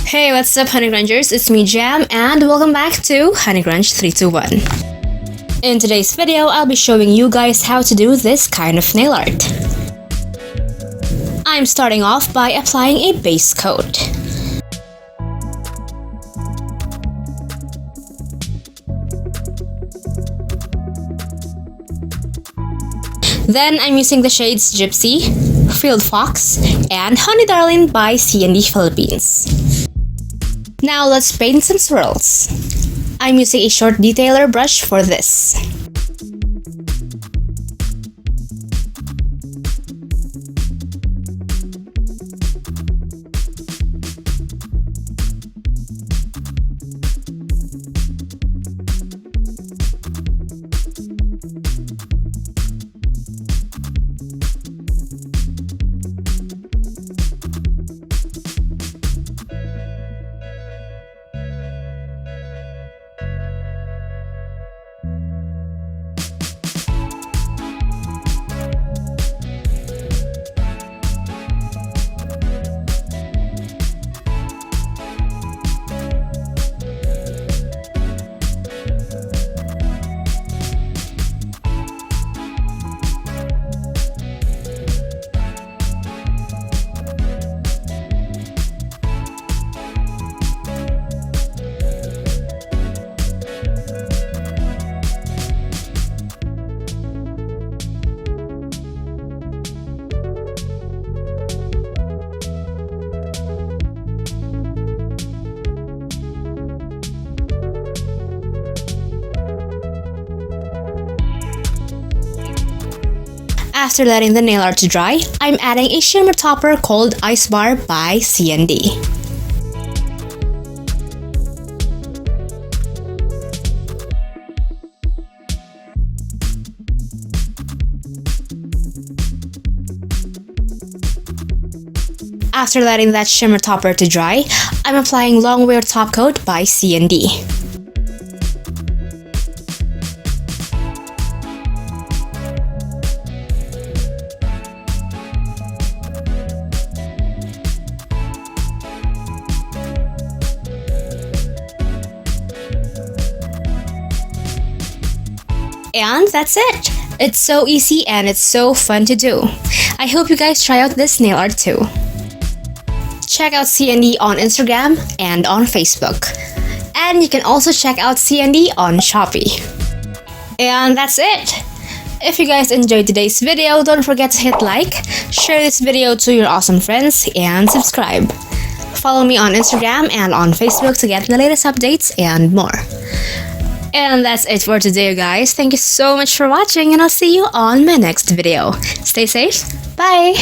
Hey, what's up, honeycrunchers? It's me, Jham, and welcome back to honeycrunch321. In today's video, I'll be showing you guys how to do this kind of nail art. I'm starting off by applying a base coat. Then I'm using the shades Gypsy, Field Fox, and Honey Darling by CND Philippines. Now let's paint some swirls. I'm using a short detailer brush for this. After letting the nail art dry, I'm adding a shimmer topper called Ice Bar by CND. After letting that shimmer topper to dry, I'm applying Long Wear Top Coat by CND. And that's it! It's so easy and it's so fun to do. I hope you guys try out this nail art too. Check out CND on Instagram and on Facebook. And you can also check out CND on Shopee. And that's it! If you guys enjoyed today's video, don't forget to hit like, share this video to your awesome friends, and subscribe. Follow me on Instagram and on Facebook to get the latest updates and more. And that's it for today, guys. Thank you so much for watching, and I'll see you on my next video. Stay safe. Bye!